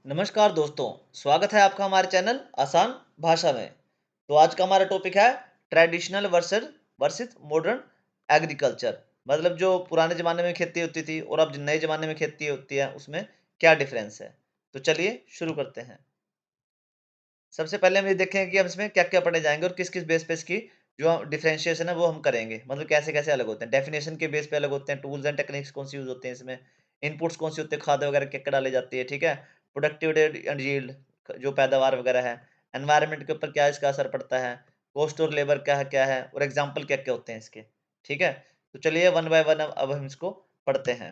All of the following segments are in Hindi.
नमस्कार दोस्तों, स्वागत है आपका हमारे चैनल आसान भाषा में। तो आज का हमारा टॉपिक है traditional versus versus modern agriculture. मतलब जो पुराने ज़माने में खेती होती थी और अब नए ज़माने में खेती होती है, उसमें क्या डिफरेंस है। तो चलिए शुरू करते हैं। सबसे पहले हम ये देखेंगे कि हम इसमें क्या-क्या पढ़े जाएँगे और किस-किस बेस पे इसकी जो डिफरेंशिएशन है वो हम करेंगे। मतलब कैसे-कैसे अलग होते हैं। डेफिनेशन के बेस पे अलग होते हैं, टूल्स एंड टेक्निक्स कौन से यूज़ होते हैं इसमें, इनपुट्स कौन सी होती है, खाद वगैरह क्या-क्या डाली जाती है, ठीक है? प्रोडक्टिविटी एंड यील्ड जो पैदावार वगैरह है, एनवायरनमेंट के ऊपर क्या इसका असर पड़ता है, कॉस्ट और लेबर क्या है और एग्ज़ाम्पल क्या-क्या होते हैं इसके, ठीक है? तो चलिए वन बाय वन अब हम इसको पढ़ते हैं।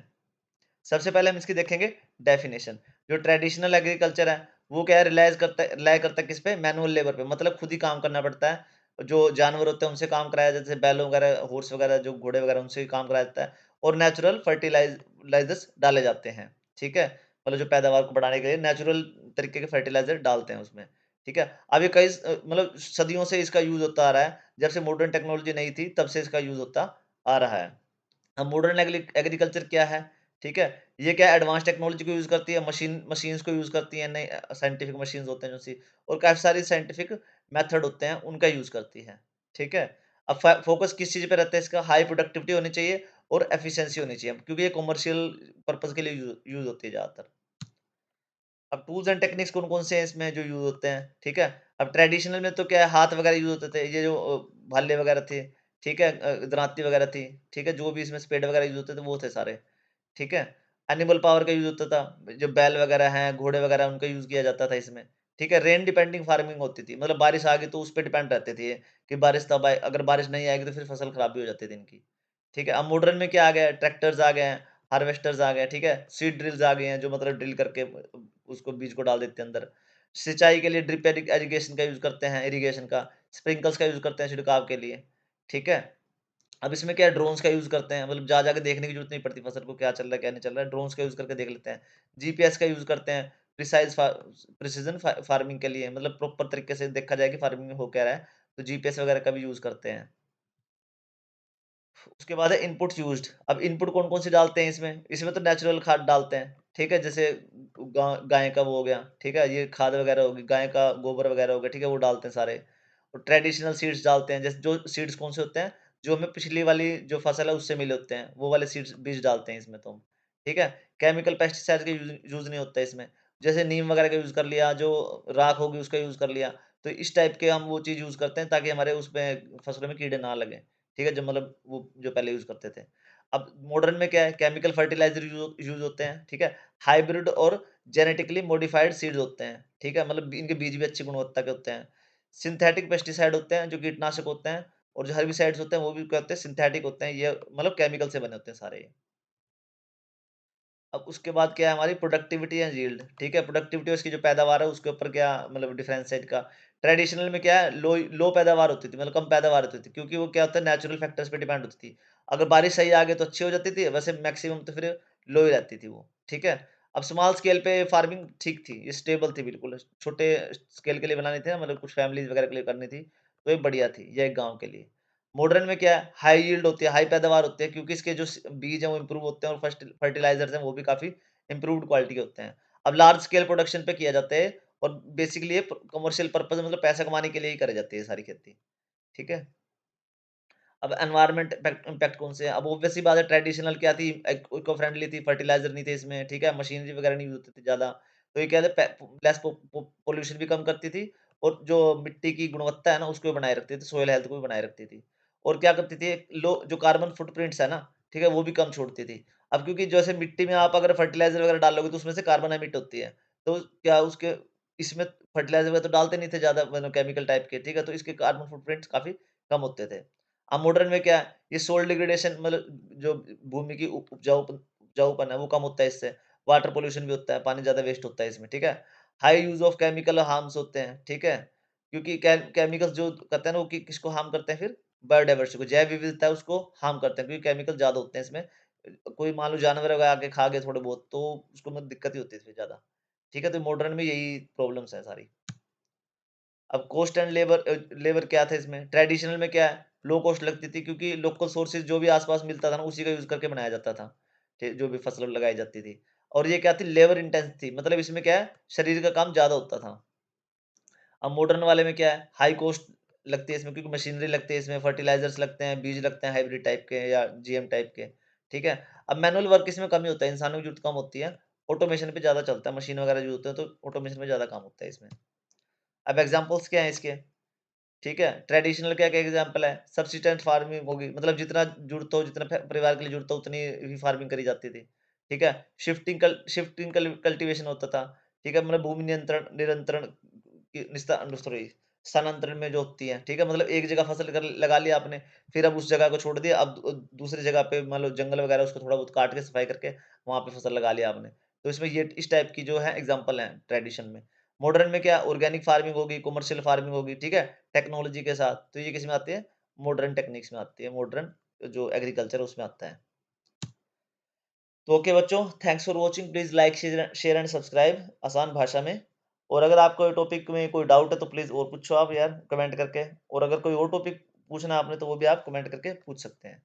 सबसे पहले हम इसकी देखेंगे डेफिनेशन। जो ट्रेडिशनल एग्रीकल्चर है, वो क्या है रिलाय करता है किस पे? मैनुअल लेबर पे, मतलब खुद ही काम करना पड़ता है। जो जानवर होते हैं उनसे काम कराया जाता है, जैसे बैल वगैरह, हॉर्स वगैरह, जो घोड़े वगैरह उनसे ही काम कराया जाता है और नेचुरल फर्टिलाइजर्स डाले जाते हैं, ठीक है? मतलब जो पैदावार को बढ़ाने के लिए नेचुरल तरीके के फर्टिलाइजर डालते हैं उसमें, ठीक है? अब ये मतलब सदियों से इसका यूज़ होता आ रहा है। जब से मॉडर्न टेक्नोलॉजी नहीं थी, तब से इसका यूज़ होता आ रहा है। अब मॉडर्न एग्रीकल्चर क्या है, ठीक है? ये क्या एडवांस टेक्नोलॉजी को यूज़ करती है, मशीन्स को यूज़ करती है, नए साइंटिफिक मशीन्स होते हैं जो सी और काफ़ी सारी साइंटिफिक मेथड होते हैं, उनका यूज़ करती है, ठीक है? अब फोकस किस चीज़ पे रहता है इसका? हाई प्रोडक्टिविटी होनी चाहिए और एफिशिएंसी होनी चाहिए, क्योंकि ये कमर्शियल पर्पज़ के लिए यूज़ होती है ज़्यादातर। अब टूल्स एंड टेक्निक्स कौन-कौन से हैं इसमें जो यूज़ होते हैं, ठीक है? अब ट्रेडिशनल में तो क्या है, हाथ वगैरह यूज़ होते थे, ये जो भाले वगैरह थे, ठीक है? दरांती वगैरह थी, ठीक है? जो भी इसमें स्पेड वगैरह यूज़ होते थे, वो थे सारे, ठीक है? एनिमल पावर का यूज़ होता था, जो बैल वगैरह हैं, घोड़े वगैरह उनका यूज़ किया जाता था इसमें, ठीक है? रेन डिपेंडिंग फार्मिंग होती थी, मतलब बारिश आ गई तो उस पे डिपेंड रहते थे ये, कि बारिश तब आए, अगर बारिश नहीं आएगी तो फिर फसल खराब भी हो जाती थी इनकी, ठीक है? अब मॉडर्न में क्या आ गया है, ट्रैक्टर्स आ गए हैं, हार्वेस्टर्स आ गए हैं, ठीक है? सीड ड्रिल्स आ गए हैं, जो मतलब ड्रिल करके उसको बीज को डाल देते हैं अंदर। सिंचाई के लिए ड्रिप इरिगेशन का यूज़ करते हैं, इरिगेशन का, स्प्रिंकल्स का यूज़ करते हैं छिड़काव के लिए, ठीक है? अब इसमें क्या है, ड्रोन्स का यूज़ करते हैं, मतलब जा के देखने की ज़रूरत नहीं पड़ती फसल को, क्या चल रहा है, क्या नहीं चल रहा है, ड्रोन्स का यूज़ करके देख लेते हैं। जीपीएस का यूज़ करते हैं, प्रिसिजन फार्मिंग के लिए, मतलब प्रॉपर तरीके से देखा जाए कि फार्मिंग में हो क्या रहा है, तो जीपीएस वगैरह का भी यूज़ करते हैं। उसके बाद है इनपुट्स यूज़्ड। अब इनपुट कौन-कौन से डालते हैं इसमें? इसमें तो नेचुरल खाद डालते हैं, ठीक है? जैसे गाय का वो हो गया, ठीक है? ये खाद वगैरह होगी, गाय का गोबर वगैरह हो गया, ठीक है? वो डालते हैं सारे। और ट्रेडिशनल सीड्स डालते हैं, जैसे जो सीड्स कौन से होते हैं? जो हमें पिछली वाली जो फसल है उससे मिले होते हैं, वो वाले बीज डालते हैं इसमें तो हम, ठीक है? केमिकल पेस्टिसाइड्स का यूज़ नहीं होता है इसमें। जैसे नीम वगैरह का यूज़ कर लिया, जो राख होगी उसका यूज़ कर लिया। तो इस टाइप के हम वो चीज़ यूज़ करते हैं ताकि हमारे उसमें फसलों में कीड़े ना लगें। ठीक है? जो मतलब वो जो पहले यूज़ करते थे। अब मॉडर्न में क्या है, केमिकल फर्टिलाइज़र यूज़ होते हैं, ठीक है? हाइब्रिड और जेनेटिकली मॉडिफाइड सीड्स होते हैं, ठीक है? मतलब इनके बीज भी अच्छी गुणवत्ता के होते हैं। सिंथेटिक पेस्टिसाइड होते हैं, जो कीटनाशक होते हैं, और जो हर्बिसाइड्स होते हैं, वो भी क्या होते हैं, सिंथेटिक होते हैं। ये मतलब केमिकल से बने होते हैं सारे ये। अब उसके बाद क्या है, हमारी प्रोडक्टिविटी एंड यील्ड, ठीक है? प्रोडक्टिविटी उसकी जो पैदावार है उसके ऊपर क्या मतलब डिफरेंस है इनका। ट्रेडिशनल में क्या है, लो लो पैदावार होती थी, मतलब कम पैदावार होती थी, क्योंकि वो क्या होता है, नेचुरल फैक्टर्स पे डिपेंड होती थी। अगर बारिश सही आ गई तो अच्छी हो जाती थी, वैसे मैक्सिमम तो फिर लो ही रहती थी वो, ठीक है? अब स्मॉल स्केल पे फार्मिंग ठीक थी, ये स्टेबल थी बिल्कुल। छोटे स्केल के लिए बनानी थी ना, मतलब कुछ फैमिलीज़ वगैरह के लिए करनी थी, तो ये बढ़िया थी, ये एक गाँव के लिए। मॉडर्न में क्या है, हाई यील्ड होती है, हाई पैदावार होती है, क्योंकि इसके जो बीज हैं वो इम्प्रूव होते हैं और फर्टिलाइजर्स हैं वो भी काफ़ी इम्प्रूव्ड क्वालिटी के होते हैं। अब लार्ज स्केल प्रोडक्शन पे किया जाता है और बेसिकली ये कमर्शियल पर्पस, मतलब पैसा कमाने के लिए ही करी जाती है सारी खेती, ठीक है? अब एनवायरनमेंट इम्पैक्ट कौन से हैं? अब ऑब्वियस सी बात है, ट्रेडिशनल क्या थी, इको फ्रेंडली थी, फर्टिलाइजर नहीं थे इसमें, ठीक है? मशीनरी वगैरह नहीं यूज़ होती थी ज़्यादा, तो ये क्या है, लेस पॉल्यूशन भी कम करती थी और जो मिट्टी की गुणवत्ता है ना, उसको भी बनाए रखती थी, सोइल हेल्थ को भी बनाए रखती थी। और क्या करती थी, लो जो कार्बन फुटप्रिंट्स है ना, ठीक है? वो भी कम छोड़ती थी। अब क्योंकि जैसे मिट्टी में आप अगर फर्टिलाइजर वगैरह डालोगे तो उसमें से कार्बन एमिट होती है, तो क्या उसके इसमें फर्टिलाइजर वगैरह तो डालते नहीं थे ज़्यादा, मतलब केमिकल टाइप के, ठीक है? तो इसके कार्बन फुटप्रिंट्स काफ़ी कम होते थे। अब मॉडर्न में क्या है, ये सोइल डिग्रेडेशन, मतलब जो भूमि की उपजाऊपन है वो कम होता है इससे। वाटर पॉल्यूशन भी होता है, पानी ज़्यादा वेस्ट होता है इसमें, ठीक है? High use of chemical harms होते हैं, ठीक है? क्योंकि केमिकल्स जो करते हैं ना, वो किसको हार्म करते हैं फिर? बायोडायवर्सिटी को, जैव विविधता है उसको हार्म करते हैं, क्योंकि केमिकल ज़्यादा होते हैं इसमें। कोई मान लो जानवर अगर आके खा गए थोड़े बहुत, तो उसको मतलब दिक्कत ही होती है फिर ज़्यादा, ठीक है? तो मॉडर्न में यही प्रॉब्लम्स हैं सारी। अब कॉस्ट एंड लेबर क्या था इसमें? ट्रेडिशनल में क्या है, लो कॉस्ट लगती थी, क्योंकि लोकल सोर्सेज़ जो भी आस-पास मिलता था ना, उसी का यूज़ करके बनाया जाता था। जो भी फसल लगाई जाती थी। और ये क्या थी, लेबर इंटेंस थी, मतलब इसमें क्या है, शरीर का काम ज़्यादा होता था। अब मॉडर्न वाले में क्या है, हाई कॉस्ट लगती है इसमें, क्योंकि मशीनरी लगती है इसमें, फर्टिलाइजर्स लगते हैं, बीज लगते हैं हाइब्रिड टाइप के या जीएम टाइप के, ठीक है। अब मैनुअल वर्क इसमें कम ही होता है, इंसानों की जरूरत कम होती है, ऑटोमेशन पे ज़्यादा चलता है, मशीन वगैरह जो होते हैं तो ऑटोमेशन में ज़्यादा काम होता है इसमें। अब एग्जाम्पल्स क्या है इसके, ठीक है। ट्रेडिशनल क्या क्या एग्जाम्पल है, सब्सिस्टेंट फार्मिंग होगी, मतलब जितना जरूरत हो, जितना परिवार के लिए जरूरत हो उतनी ही फार्मिंग करी जाती थी, ठीक है। शिफ्टिंग कल्टीवेशन होता था, ठीक है, मतलब भूमि नियंत्रण निरंतरण सॉरी स्थानांतरण में जो होती है, ठीक है, मतलब एक जगह फसल कर लगा लिया आपने, फिर अब उस जगह को छोड़ दिया, अब दूसरी जगह पे मान लो जंगल वगैरह उसको थोड़ा बहुत काट के सफाई करके वहां पे फसल लगा लिया आपने। तो इसमें ये इस टाइप की जो है एग्जाम्पल है ट्रेडिशन में। मॉडर्न में क्या, ऑर्गेनिक फार्मिंग होगी, कमर्शियल फार्मिंग होगी, ठीक है, टेक्नोलॉजी के साथ, तो ये किस में आती है, मॉडर्न टेक्निक्स में आती है, मॉडर्न जो एग्रीकल्चर उसमें आता है। तो ओके बच्चों, thanks for watching, please like share and subscribe आसान भाषा में। और अगर आपको टॉपिक में कोई डाउट है तो प्लीज और पूछो आप यार कमेंट करके, और अगर कोई और टॉपिक पूछना है आपने तो वो भी आप कमेंट करके पूछ सकते हैं।